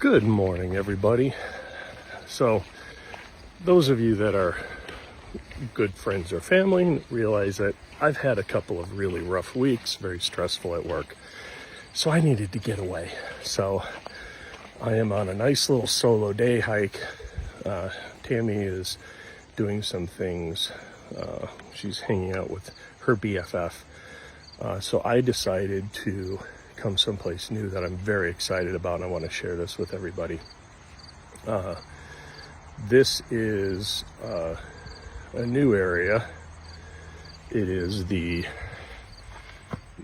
Good morning, everybody. So, those of you that are good friends or family realize that I've had a couple of really rough weeks, very stressful at work. So I needed to get away. So I am on a nice little solo day hike. Tammy is doing some things. She's hanging out with her BFF. So I decided to come someplace new that I'm very excited about, and I want to share this with everybody. This is a new area. It is the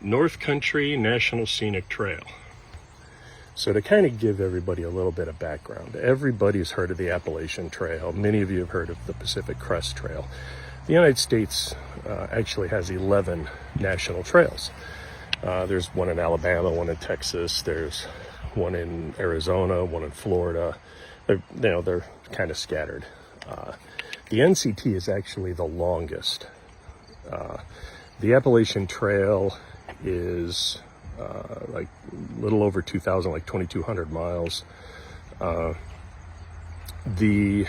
North Country National Scenic Trail. So to kind of give everybody a little bit of background, everybody's heard of the Appalachian Trail. Many of you have heard of the Pacific Crest Trail. The United States actually has 11 national trails. There's one in Alabama, one in Texas, there's one in Arizona, one in Florida. They're kind of scattered. The NCT is actually the longest. The Appalachian Trail is like a little over 2,000, like 2,200 miles. The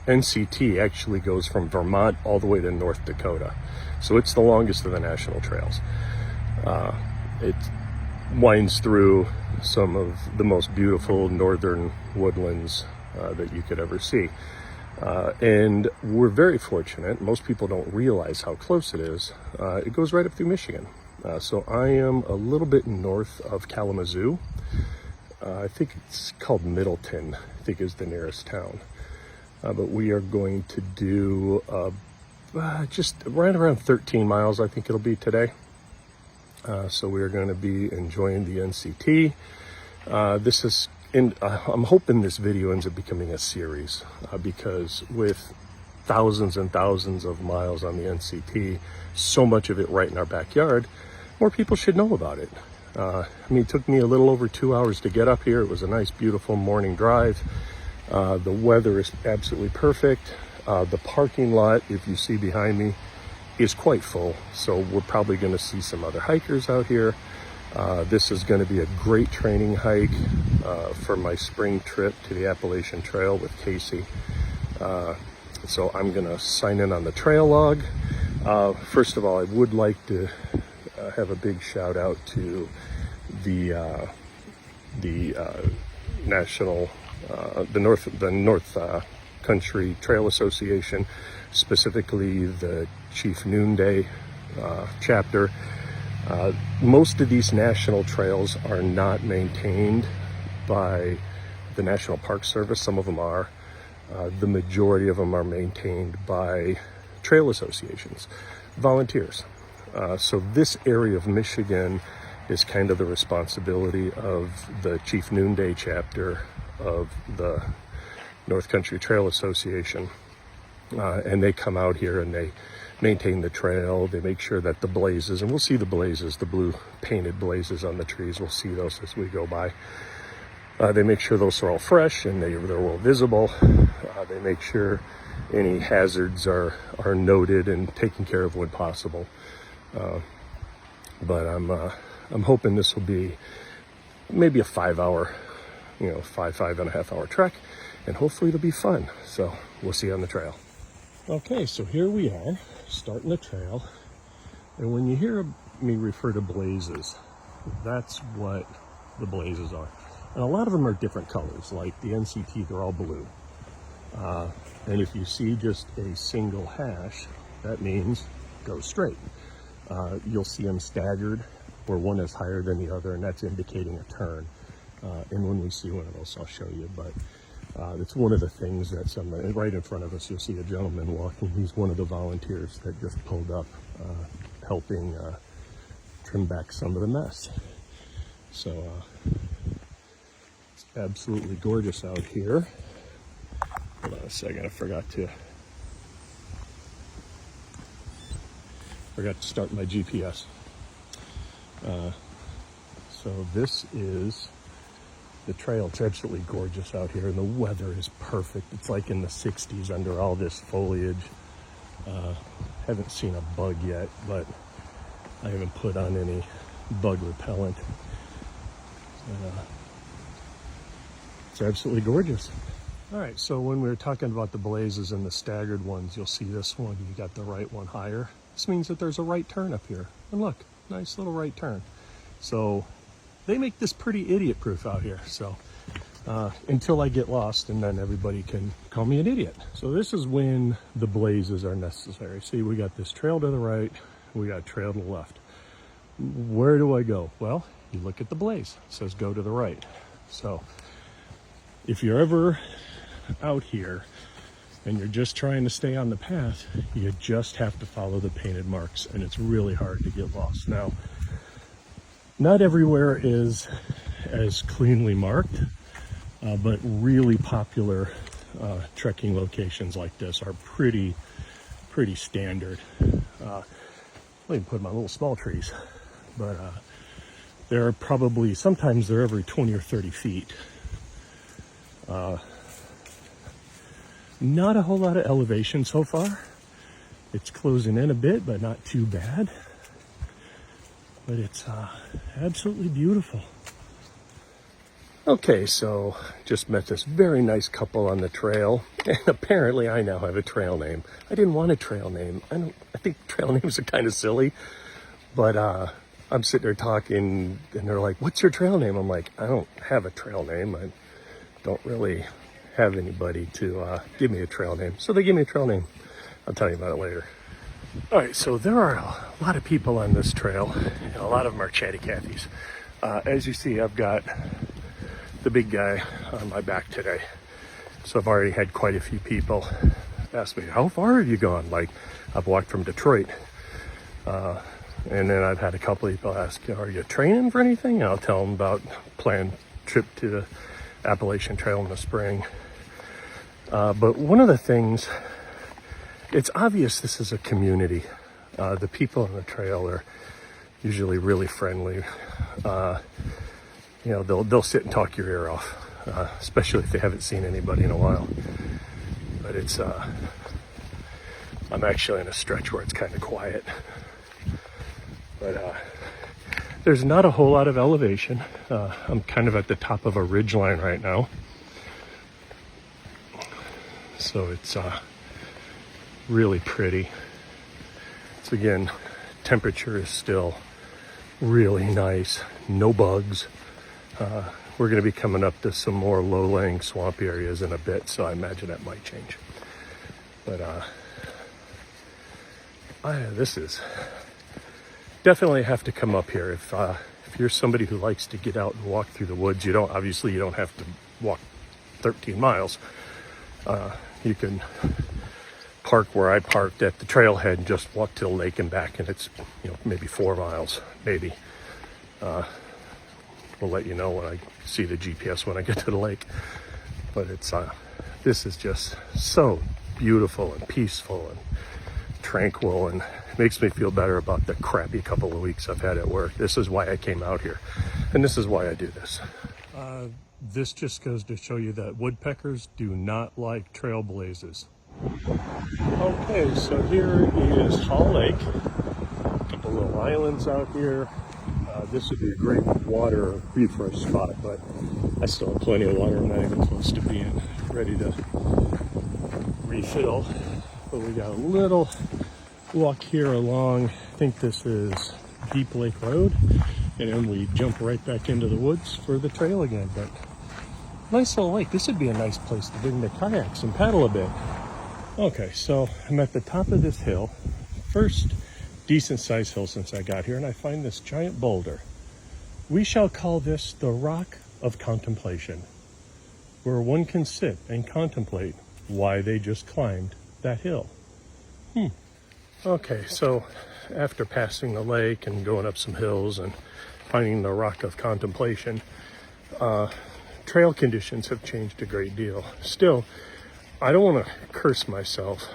NCT actually goes from Vermont all the way to North Dakota. So it's the longest of the national trails. It winds through some of the most beautiful northern woodlands that you could ever see. And we're very fortunate. Most people don't realize how close it is. It goes right up through Michigan. So I am a little bit north of Kalamazoo. I think it's called Middleton, I think is the nearest town. But we are going to do just right around 13 miles, I think it'll be today. So we are going to be enjoying the NCT. I'm hoping this video ends up becoming a series because with thousands and thousands of miles on the NCT, so much of it right in our backyard, more people should know about it. It took me a little over 2 hours to get up here. It was a nice, beautiful morning drive. The weather is absolutely perfect. The parking lot, if you see behind me, is quite full. So we're probably going to see some other hikers out here. This is going to be a great training hike for my spring trip to the Appalachian Trail with Casey. So I'm going to sign in on the trail log. First of all, I would like to have a big shout out to the North Country Trail Association, specifically the Chief Noonday chapter. Most of these national trails are not maintained by the National Park Service. Some of them are. The majority of them are maintained by trail associations, volunteers. So this area of Michigan is kind of the responsibility of the Chief Noonday chapter of the North Country Trail Association. And they come out here and they maintain the trail. They make sure that the blazes, and we'll see the blazes, the blue painted blazes on the trees, we'll see those as we go by. They make sure those are all fresh and they're well visible. They make sure any hazards are noted and taken care of when possible. But I'm hoping this will be maybe a 5 hour, 5.5 hour trek, and hopefully it'll be fun. So we'll see you on the trail. Okay, so here we are, starting the trail. And when you hear me refer to blazes, that's what the blazes are. And a lot of them are different colors, like the NCT, they're all blue. And if you see just a single hash, that means go straight. You'll see them staggered, where one is higher than the other, and that's indicating a turn. And when we see one of those, I'll show you. But it's one of the things that's right in front of us. You'll see a gentleman walking. He's one of the volunteers that just pulled up, helping trim back some of the mess. So it's absolutely gorgeous out here. Hold on a second, I forgot to start my GPS. So this is the trail. It's absolutely gorgeous out here, and the weather is perfect. It's like in the 60s under all this foliage. Haven't seen a bug yet, but I haven't put on any bug repellent. It's absolutely gorgeous. All right, so when we were talking about the blazes and the staggered ones, you'll see this one, you got the right one higher. This means that there's a right turn up here. And look, nice little right turn. So they make this pretty idiot proof out here. So until I get lost, and then everybody can call me an idiot. So this is when the blazes are necessary. See, we got this trail to the right, we got a trail to the left. Where do I go? Well, you look at the blaze, it says go to the right. So if you're ever out here and you're just trying to stay on the path, you just have to follow the painted marks, and it's really hard to get lost. Now, not everywhere is as cleanly marked, but really popular trekking locations like this are pretty standard. I'll even put my little small trees, but they're probably, sometimes they're every 20 or 30 feet. Not a whole lot of elevation so far. It's closing in a bit, but not too bad. But it's absolutely beautiful. Okay, so just met this very nice couple on the trail, and apparently I now have a trail name. I didn't want a trail name. I think trail names are kind of silly, but I'm sitting there talking, and they're like, "What's your trail name?" I'm like, "I don't have a trail name. I don't really have anybody to give me a trail name." So they give me a trail name. I'll tell you about it later. All right, so there are a lot of people on this trail, and a lot of them are chatty Cathys. As you see, I've got the big guy on my back today. So I've already had quite a few people ask me, "How far have you gone?" Like, I've walked from Detroit. And then I've had a couple of people ask, "Are you training for anything?" And I'll tell them about planned trip to the Appalachian Trail in the spring. But one of the things, it's obvious this is a community. The people on the trail are usually really friendly. You know, they'll sit and talk your ear off, especially if they haven't seen anybody in a while. But it's, I'm actually in a stretch where it's kind of quiet. But there's not a whole lot of elevation. I'm kind of at the top of a ridge line right now. So it's really pretty. So again, temperature is still really nice. No bugs. We're going to be coming up to some more low-lying swamp areas in a bit, so I imagine that might change. But this is definitely have to come up here if you're somebody who likes to get out and walk through the woods. You don't have to walk 13 miles. You can park where I parked at the trailhead and just walk to the lake and back, and it's, you know, maybe 4 miles, maybe. We'll let you know when I see the GPS when I get to the lake. But it's this is just so beautiful and peaceful and tranquil, and makes me feel better about the crappy couple of weeks I've had at work. This is why I came out here, and this is why I do this. This just goes to show you that woodpeckers do not like trailblazes. Okay, so here is Hall Lake. A couple little islands out here. This would be a great water refresh spot, but I still have plenty of water. I'm not even close to being ready to refill. But we got a little walk here along, I think this is Deep Lake Road, and then we jump right back into the woods for the trail again. But nice little lake. This would be a nice place to bring the kayaks and paddle a bit. Okay, so I'm at the top of this hill, first decent sized hill since I got here, and I find this giant boulder. We shall call this the Rock of Contemplation, where one can sit and contemplate why they just climbed that hill. Okay, so after passing the lake and going up some hills and finding the Rock of Contemplation, trail conditions have changed a great deal. Still, I don't want to curse myself,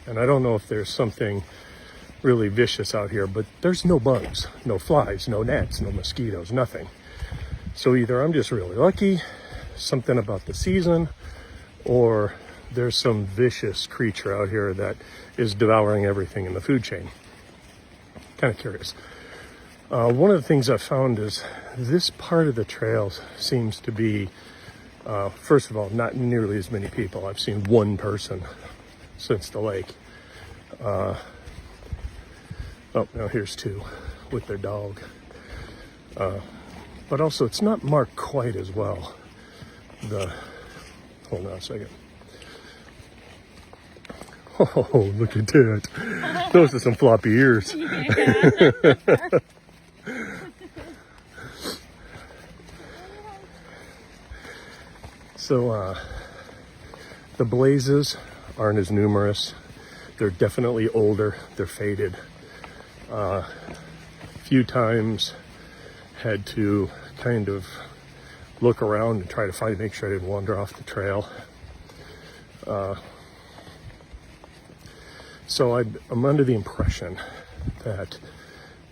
and I don't know if there's something really vicious out here, but there's no bugs, no flies, no gnats, no mosquitoes, nothing. So either I'm just really lucky, something about the season, or there's some vicious creature out here that is devouring everything in the food chain. Kind of curious. One of the things I've found is this part of the trail seems to be First of all, not nearly as many people. I've seen one person since the lake. Oh, now here's two with their dog. But also, it's not marked quite as well. Hold on a second. Oh, look at that. Those are some floppy ears. So, the blazes aren't as numerous. They're definitely older. They're faded. Few times had to kind of look around and try to make sure I didn't wander off the trail. So I'm under the impression that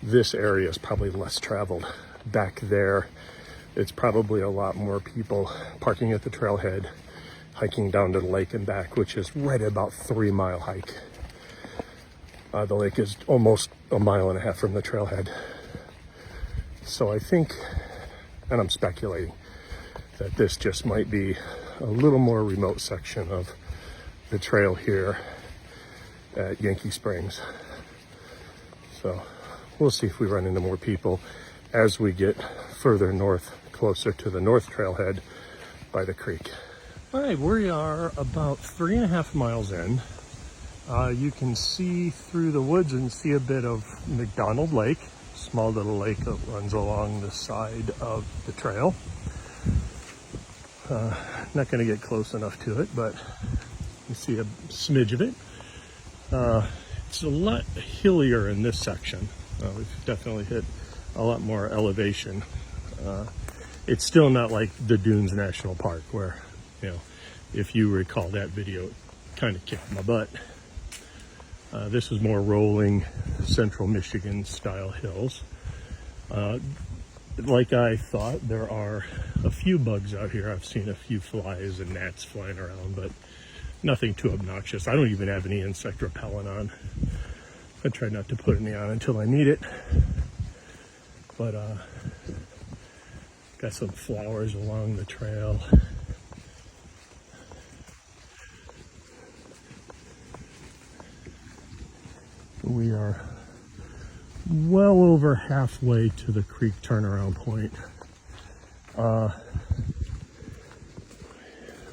this area is probably less traveled. Back there, it's probably a lot more people parking at the trailhead, hiking down to the lake and back, which is right at about 3-mile hike. The lake is almost 1.5 miles from the trailhead. So I think, and I'm speculating, that this just might be a little more remote section of the trail here at Yankee Springs. So we'll see if we run into more people as we get further north, closer to the north trailhead by the creek. All right, we are about 3.5 miles in. You can see through the woods and see a bit of McDonald Lake, small little lake that runs along the side of the trail. Not going to get close enough to it, but you see a smidge of it. It's a lot hillier in this section. We've definitely hit a lot more elevation. It's still not like the Dunes National Park where, if you recall that video, it kind of kicked my butt. This is more rolling central Michigan style hills. Like I thought, there are a few bugs out here. I've seen a few flies and gnats flying around, but nothing too obnoxious. I don't even have any insect repellent on. I try not to put any on until I need it. But got some flowers along the trail. We are well over halfway to the creek turnaround point.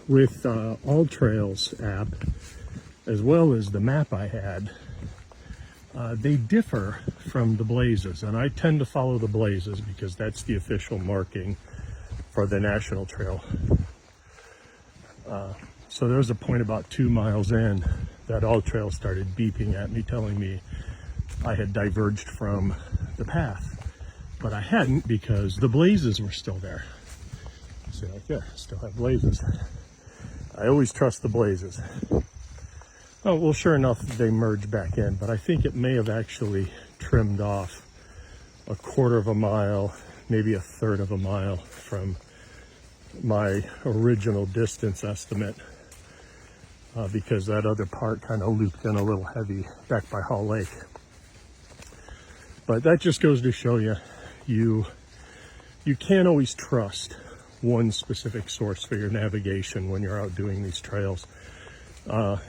With All Trails app, as well as the map I had, they differ from the blazes, and I tend to follow the blazes because that's the official marking for the National Trail. So there was a point about 2 miles in that All Trails started beeping at me, telling me I had diverged from the path, but I hadn't because the blazes were still there. See, like there, still have blazes. I always trust the blazes. Oh, well, sure enough, they merge back in, but I think it may have actually trimmed off 1/4 mile, maybe 1/3 mile from my original distance estimate, because that other part kind of looped in a little heavy back by Hall Lake. But that just goes to show you, you can't always trust one specific source for your navigation when you're out doing these trails. Onyx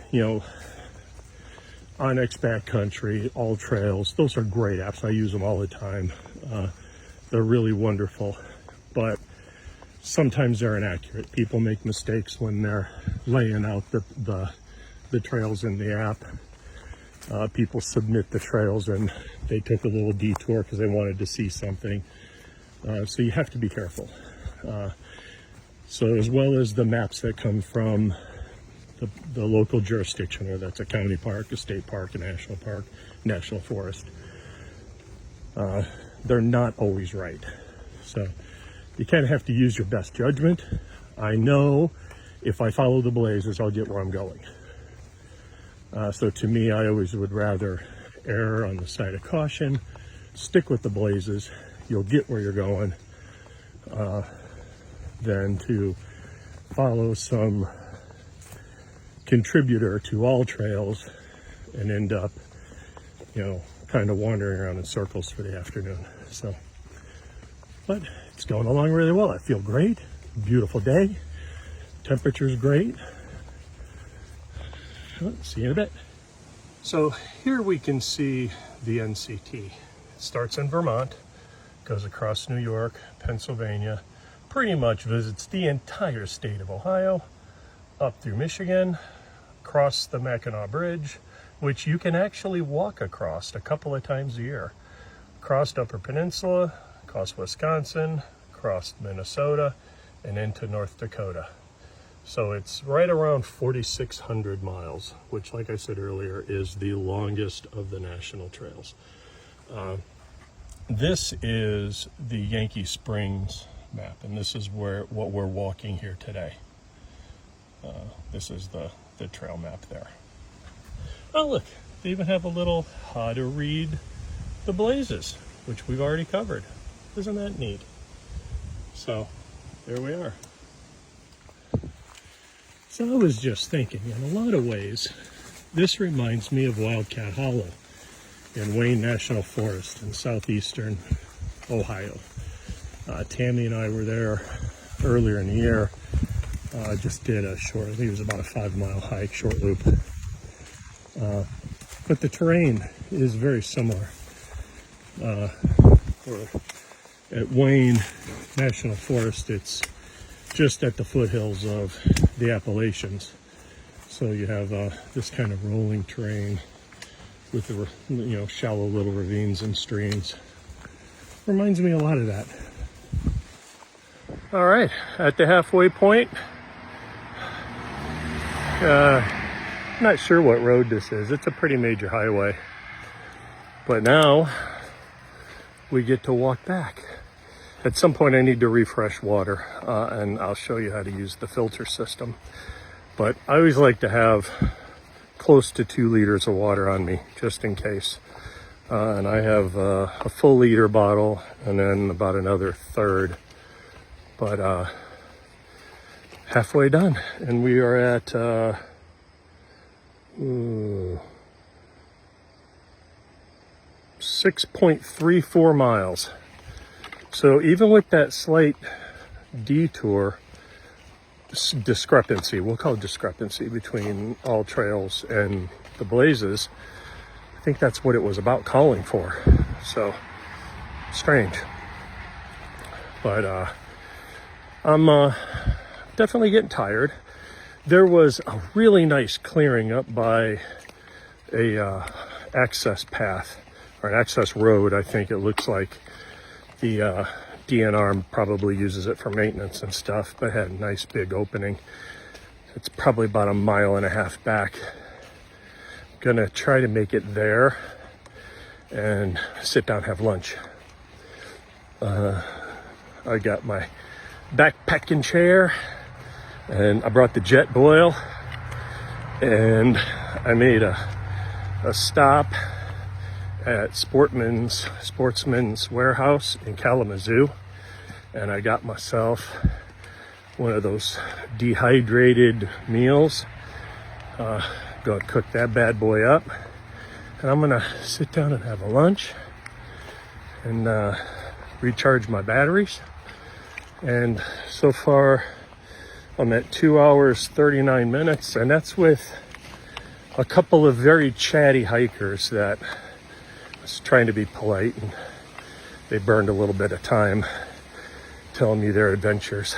Backcountry, All Trails, those are great apps. I use them all the time. They're really wonderful, but sometimes they're inaccurate. People make mistakes when they're laying out the trails in the app. People submit the trails and they took a little detour because they wanted to see something. So you have to be careful. So as well as the maps that come from the local jurisdiction, whether that's a county park, a state park, a national park, national forest, they're not always right. So you kind of have to use your best judgment. I know if I follow the blazes, I'll get where I'm going. So to me, I always would rather err on the side of caution, stick with the blazes, you'll get where you're going, than to follow some contributor to All Trails and end up, kind of wandering around in circles for the afternoon. So, but it's going along really well. I feel great. Beautiful day. Temperature's great. See you in a bit. So here we can see the NCT. It starts in Vermont, goes across New York, Pennsylvania, pretty much visits the entire state of Ohio, up through Michigan, across the Mackinac Bridge, which you can actually walk across a couple of times a year. Across Upper Peninsula, across Wisconsin, across Minnesota, and into North Dakota. So it's right around 4,600 miles, which, like I said earlier, is the longest of the national trails. This is the Yankee Springs map, and this is what we're walking here today. This is the trail map there. Oh, look, they even have a little how to read the blazes, which we've already covered. Isn't that neat? So there we are. So I was just thinking, in a lot of ways, this reminds me of Wildcat Hollow in Wayne National Forest in southeastern Ohio. Tammy and I were there earlier in the year. Just did a short, I think it was about a 5-mile hike, short loop. But the terrain is very similar. At Wayne National Forest, it's just at the foothills of the Appalachians. So you have this kind of rolling terrain with the shallow little ravines and streams. Reminds me a lot of that. All right, at the halfway point. Not sure what road this is. It's a pretty major highway. But now we get to walk back. At some point I need to refresh water, and I'll show you how to use the filter system. But I always like to have close to 2 liters of water on me, just in case. And I have a full liter bottle and then about another third. But halfway done, and we are at 6.34 miles. So even with that slight detour, discrepancy, we'll call it discrepancy, between All Trails and the Blazes, I think that's what it was about calling for. So strange. But I'm definitely getting tired. There was a really nice clearing up by a access path, or an access road, I think it looks like. The DNR probably uses it for maintenance and stuff, but it had a nice big opening. It's probably about 1.5 miles back. I'm gonna try to make it there and sit down and have lunch. I got my backpacking chair, and I brought the jet boil, and I made a stop at Sportsman's Warehouse in Kalamazoo, and I got myself one of those dehydrated meals. Gonna cook that bad boy up, and I'm gonna sit down and have a lunch and recharge my batteries. And so far I'm at 2 hours 39 minutes, and that's with a couple of very chatty hikers that was trying to be polite, and they burned a little bit of time telling me their adventures,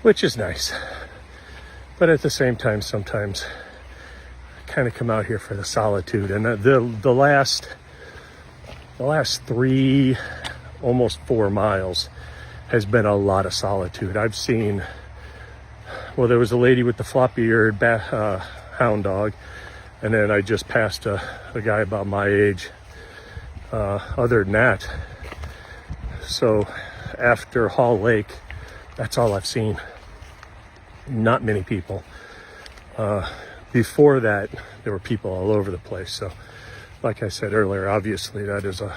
which is nice. But at the same time, sometimes I kind of come out here for the solitude. And the last 3, almost 4 miles has been a lot of solitude. I've seen, well, there was a lady with the floppy-eared hound dog, and then I just passed a guy about my age. Other than that, so after Hall Lake, that's all I've seen. Not many people. Before that, there were people all over the place. So, like I said earlier, obviously that is a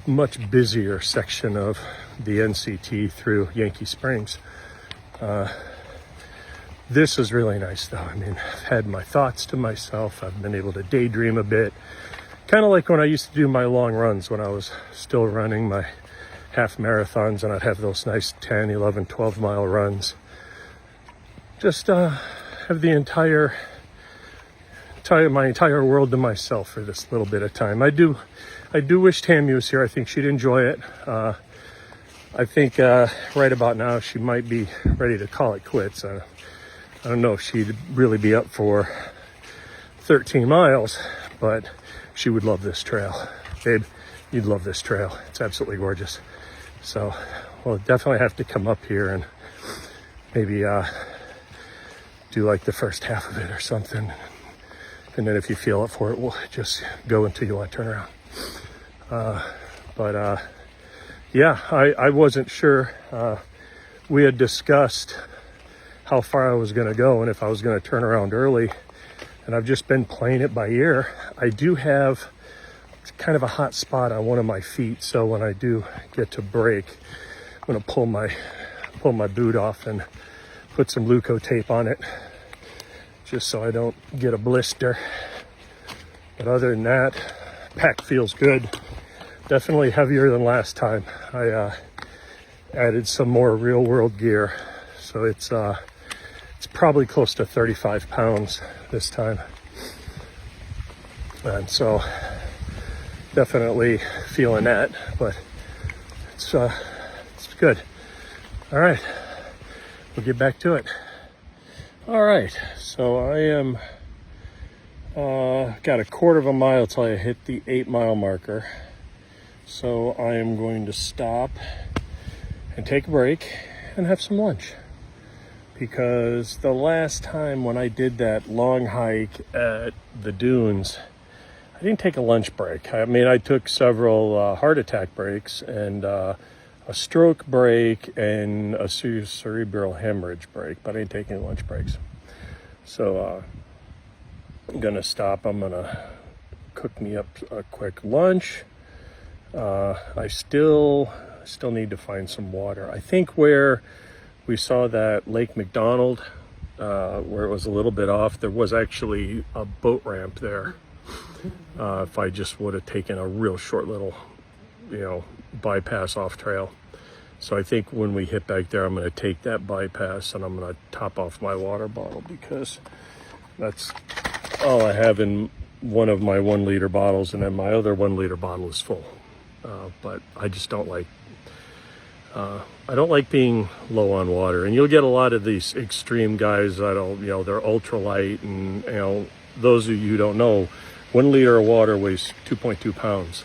much busier section of the NCT through Yankee Springs. This is really nice though. I mean, I've had my thoughts to myself. I've been able to daydream a bit. Kind of like when I used to do my long runs when I was still running my half marathons, and I'd have those nice 10, 11, 12 mile runs. just have the my entire world to myself for this little bit of time. I do wish Tammy was here. I think she'd enjoy it. I think right about now she might be ready to call it quits. I don't know if she'd really be up for 13 miles, but she would love this trail. Babe, you'd love this trail. It's absolutely gorgeous. So we'll definitely have to come up here and maybe do like the first half of it or something. And then if you feel up for it, we'll just go until you want to turn around. Yeah, I wasn't sure. We had discussed how far I was going to go and if I was going to turn around early. And I've just been playing it by ear. I do have kind of a hot spot on one of my feet. So when I do get to break, I'm going to pull my boot off and put some Leuko tape on it, just so I don't get a blister. But other than that, pack feels good. Definitely heavier than last time. I added some more real world gear, so it's probably close to 35 pounds this time. And so definitely feeling that, but it's good. All right, we'll get back to it. All right, so I am got a quarter of a mile till I hit the 8-mile marker. So I am going to stop and take a break and have some lunch. Because the last time when I did that long hike at the dunes, I didn't take a lunch break. I mean, I took several heart attack breaks and a stroke break and a cerebral hemorrhage break, but I didn't take any lunch breaks. So I'm gonna stop. I'm gonna cook me up a quick lunch. I still need to find some water. I think where we saw that Lake McDonald, where it was a little bit off, there was actually a boat ramp there. If I just would have taken a real short little, bypass off trail. So I think when we hit back there, I'm going to take that bypass and I'm going to top off my water bottle, because that's all I have in one of my 1 liter bottles, and then my other 1 liter bottle is full. But I just don't like being low on water. And you'll get a lot of these extreme guys that'll, they're ultralight, and those of you who don't know, 1 liter of water weighs 2.2 pounds.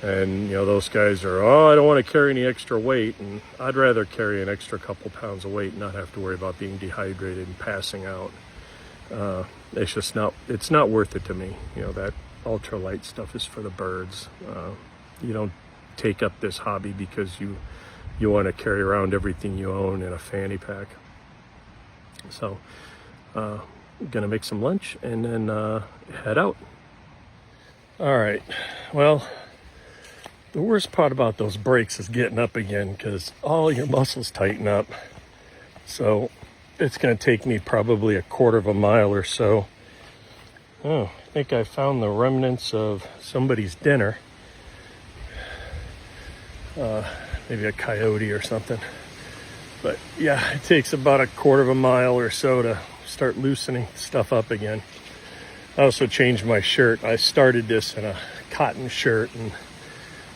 And those guys are, I don't want to carry any extra weight, and I'd rather carry an extra couple pounds of weight and not have to worry about being dehydrated and passing out. It's not worth it to me. That ultralight stuff is for the birds. You don't take up this hobby because you want to carry around everything you own in a fanny pack. So I'm gonna make some lunch and then head out. All right, well, the worst part about those breaks is getting up again, because all your muscles tighten up. So it's gonna take me probably a quarter of a mile or so. I think I found the remnants of somebody's dinner. Maybe a coyote or something. But yeah, it takes about a quarter of a mile or so to start loosening stuff up again. I also changed my shirt. I started this in a cotton shirt, and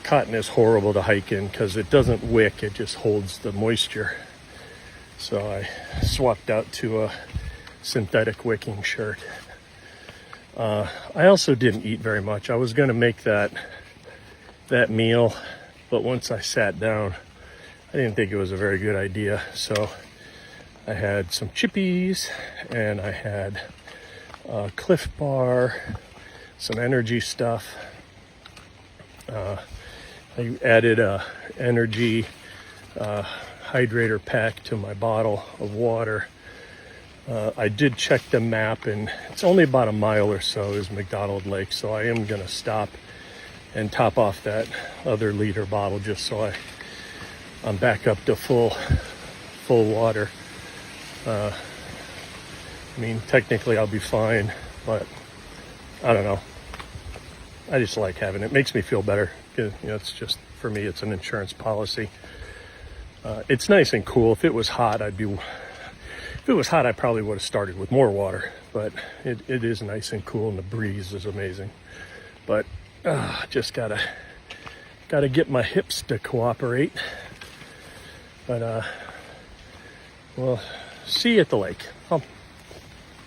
cotton is horrible to hike in because it doesn't wick, it just holds the moisture. So I swapped out to a synthetic wicking shirt. I also didn't eat very much. I was going to make that meal, but once I sat down, I didn't think it was a very good idea. So I had some chippies, and I had a Cliff Bar, some energy stuff. I added a energy hydrator pack to my bottle of water. I did check the map, and it's only about a mile or so is McDonald Lake, so I am going to stop and top off that other liter bottle just so I'm back up to full water. I mean, technically I'll be fine, but I don't know. I just like having it. It makes me feel better. It's just, for me, it's an insurance policy. It's nice and cool. If it was hot, If If it was hot, I probably would have started with more water, but it is nice and cool, and the breeze is amazing. But just gotta get my hips to cooperate. But we'll see you at the lake. I'll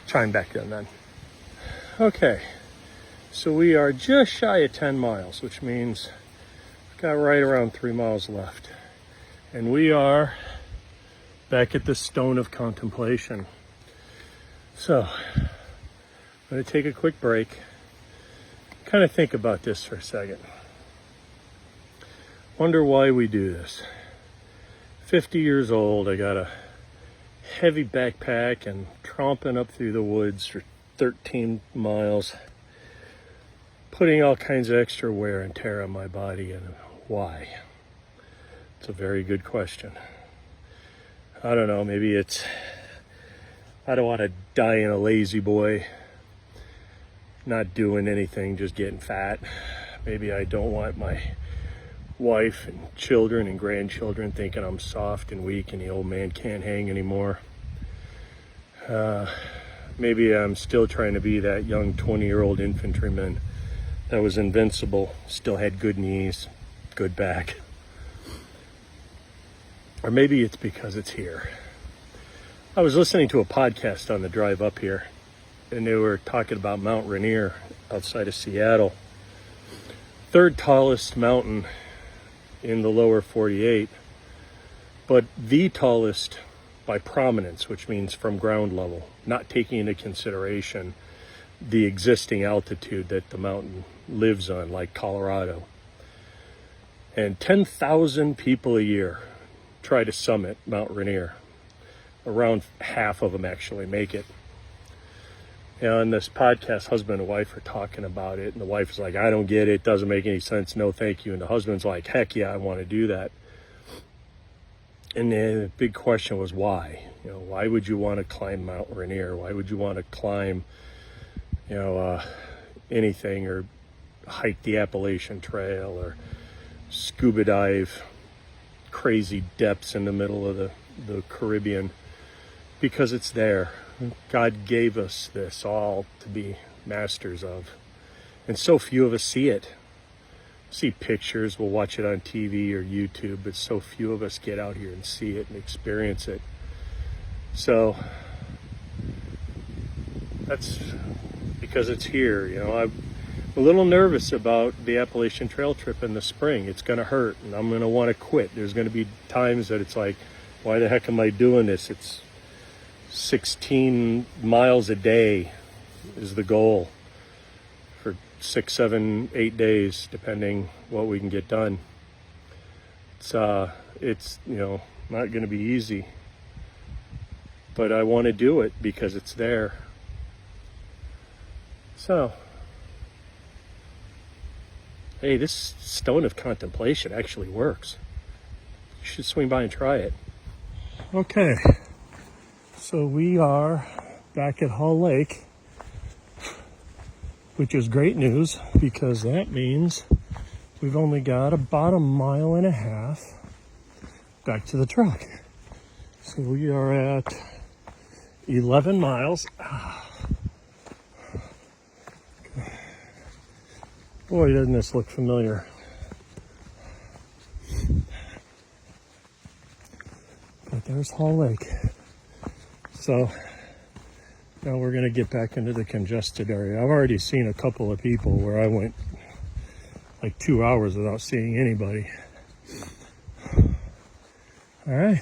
chime back in then. Okay, so we are just shy of 10 miles, which means we've got right around 3 miles left. And we are back at the Stone of Contemplation. So, I'm going to take a quick break, kind of think about this for a second. Wonder why we do this. 50 years old, I got a heavy backpack and tromping up through the woods for 13 miles, putting all kinds of extra wear and tear on my body, and why? It's a very good question. I don't know, maybe it's, I don't want to die in a lazy boy, not doing anything, just getting fat. Maybe I don't want my wife and children and grandchildren thinking I'm soft and weak and the old man can't hang anymore. Maybe I'm still trying to be that young 20-year-old infantryman that was invincible, still had good knees, good back. Or maybe it's because it's here. I was listening to a podcast on the drive up here, and they were talking about Mount Rainier outside of Seattle. Third tallest mountain in the lower 48, but the tallest by prominence, which means from ground level, not taking into consideration the existing altitude that the mountain lives on, like Colorado. And 10,000 people a year try to summit Mount Rainier. Around half of them actually make it. And on this podcast, husband and wife are talking about it, and the wife is like, I don't get it, doesn't make any sense, no thank you. And the husband's like, heck yeah, I want to do that. And the big question was why? You know, why would you want to climb Mount Rainier? Why would you want to climb, anything, or hike the Appalachian Trail, or scuba dive crazy depths in the middle of the Caribbean? Because it's there. God gave us this all to be masters of. And so few of us see it. See pictures, we'll watch it on TV or YouTube, but so few of us get out here and see it and experience it. So that's because it's here. I'm a little nervous about the Appalachian Trail trip in the spring. It's going to hurt, and I'm going to want to quit. There's going to be times that it's like, why the heck am I doing this? It's 16 miles a day is the goal for 6, 7, 8 days, depending what we can get done. It's not going to be easy, but I want to do it because it's there. So, hey, this Stone of Contemplation actually works. You should swing by and try it. Okay, so we are back at Hall Lake, which is great news because that means we've only got about 1.5 miles back to the truck. So we are at 11 miles. Boy, doesn't this look familiar. But there's Hall Lake. So now we're going to get back into the congested area. I've already seen a couple of people where I went like 2 hours without seeing anybody. All right.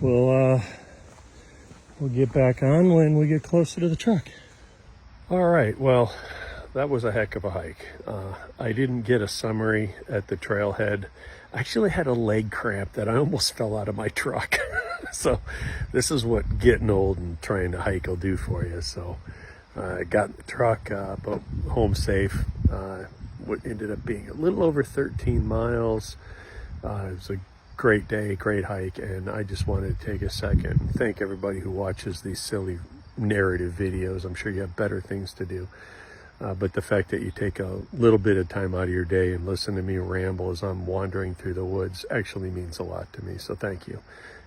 We'll get back on when we get closer to the truck. All right. Well, that was a heck of a hike. I didn't get a summary at the trailhead. I actually had a leg cramp that I almost fell out of my truck. So this is what getting old and trying to hike will do for you. So I got in the truck, but home safe. What ended up being a little over 13 miles. It was a great day, great hike, and I just wanted to take a second and thank everybody who watches these silly narrative videos. I'm sure you have better things to do. But the fact that you take a little bit of time out of your day and listen to me ramble as I'm wandering through the woods actually means a lot to me. So thank you.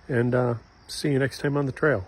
And see you next time on the trail.